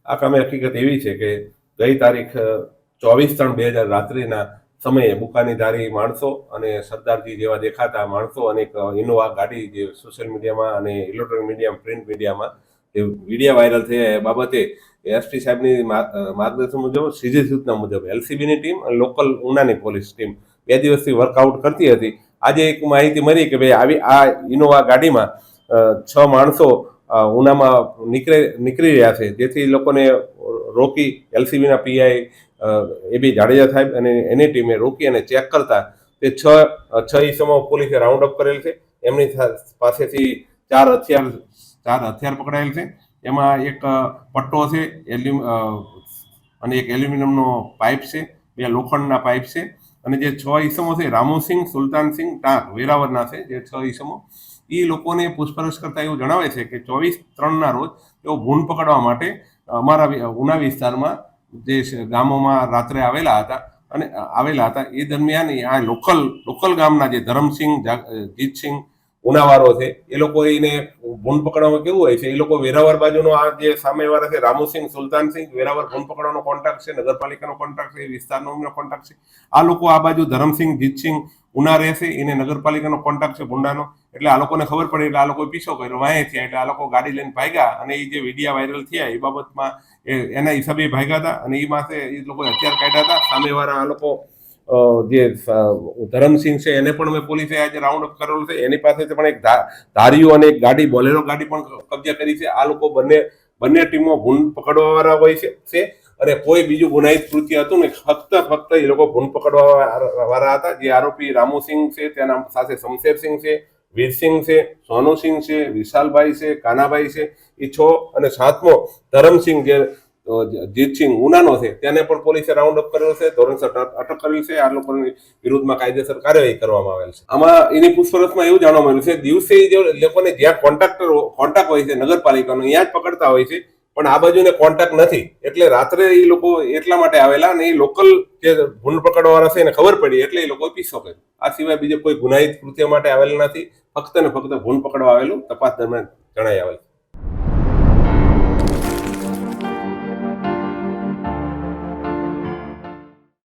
આ કામે હકીકત એવી છે કે ગઈ તારીખ 24/3/2000 રાત્રિના સમયે બુકાનીધારી માણસો અને સરદારજી જેવા દેખાતા માણસો અને એક ઇનોવા ગાડી જે સોશિયલ મીડિયામાં અને ઇલેક્ટ્રોનિક મીડિયા પ્રિન્ટ મીડિયામાં જે વિડીયો વાયરલ થયા એ બાબતે એસપી સાહેબની માર્ગદર્શન મુજબ સીધી સૂચના મુજબ એલસીબીની ટીમ અને લોકલ ઉનાની પોલીસ ટીમ 2 દિવસથી વર્કઆઉટ કરતી હતી. આજે એક માહિતી મળી કે ભાઈ આવી આ ઇનોવા ગાડીમાં 6 માણસો ઉનામાં નીકળી રહ્યા છે, જેથી લોકોને રોકી એલસીબીના પીઆઈ એબી જાડેજા સાહેબ અને એની ટીમે રોકી અને ચેક કરતા તે છ ઈસમો પોલીસે રાઉન્ડ અપ કરેલ છે. એમની પાસેથી 4 હથિયાર પકડાયેલ છે. એમાં એક પટ્ટો છે અને એક એલ્યુમિનિયમનો પાઇપ છે, 2 લોખંડના પાઇપ છે. અને જે 6 ઈસમો છે રામુસિંહ, સુલતાનસિંહ ટાંક વેરાવળના છે. જે 6 ઈસમો એ લોકોને પૂછપરછ કરતા એવું જણાવે છે કે 24/3ના રોજ તેઓ ભૂંડ પકડવા માટે અમારા ઉના વિસ્તારમાં જે ગામોમાં રાત્રે આવેલા હતા એ દરમિયાન આ લોકલ ગામના જે ધરમસિંહ, જીતસિંહ ઉનાવાળો છે એ લોકો એને ભૂંડ પકડવામાં કેવું હોય છે, એ લોકો વેરાવળ બાજુનો આ જે સામેવાળા છે રામુસિંહ, સુલતાનસિંહ વેરાવળ ભૂંડ પકડવાનો કોન્ટ્રાક્ટ છે, નગરપાલિકાનો કોન્ટ્રાક્ટ છે, વિસ્તારનો કોન્ટ્રાક્ટ છે. આ લોકો આ બાજુ ધરમસિંહ, જીતસિંહ ઉના રહેશે, એને નગરપાલિકાનો કોન્ટ્રાક્ટ છે ભૂંડાનો. એટલે આ લોકોને ખબર પડી એટલે આ લોકોએ પીછો કર્યો વાંહે થયા એટલે આ લોકો ગાડી લઈને ભાગ્યા અને એ જે વિડીયો વાયરલ થયા એ બાબતમાં એના હિસાબે ભાગ્યા હતા અને એ માથે એ લોકોએ હથિયાર કાઢ્યા હતા. સામેવાળા આ લોકો જે ધરમસિંહ છે એને પણ મેં પોલીસે આજે રાઉન્ડ અપ કરેલું છે. એની પાસે પણ એક ધાર્યું અને એક ગાડી બોલેરો ગાડી પણ કબજા કરી છે. આ લોકો બંને ટીમો ભૂંડ પકડવાવાળા હોય છે અને કોઈ બીજું ગુનાહિત કૃત્ય હતું ને ફક્ત એ લોકો ભૂંડ પકડવા વાળા હતા. જે આરોપી રામુસિંહ છે તેના સાથે શમશેરસિંહ છે, વીરસિંહ છે, સોનુસિંહ છે, વિશાલભાઈ છે, કાનાભાઈ છે, એ 6 અને 7મો ધરમસિંહ જે જીતસિંહ ઉનાનો છે તેને પણ પોલીસે રાઉન્ડ અપ કરેલો છે, ધોરણસર અટક કરેલ છે. આ લોકોની વિરુદ્ધમાં કાયદેસર કાર્યવાહી કરવામાં આવેલ છે. આમાં એની પૂછપરછમાં એવું જાણવા મળ્યું છે દિવસે જે લોકોને જ્યાં કોન્ટ્રાક્ટ હોય છે નગરપાલિકાનો ત્યાં જ પકડતા હોય છે, પણ આ બાજુને કોન્ટ્રાક્ટ નથી એટલે રાત્રે એ લોકો એટલા માટે આવેલા અને એ લોકલ જે ભૂંડ પકડવાવાળા છે એને ખબર પડી એટલે એ લોકો પીછો કર્યો. આ સિવાય બીજે કોઈ ગુનાહિત કૃત્ય માટે આવેલ નથી, ફક્ત ને ફક્ત ભૂંડ પકડવા આવેલું તપાસ દરમિયાન જણાઈ આવેલ.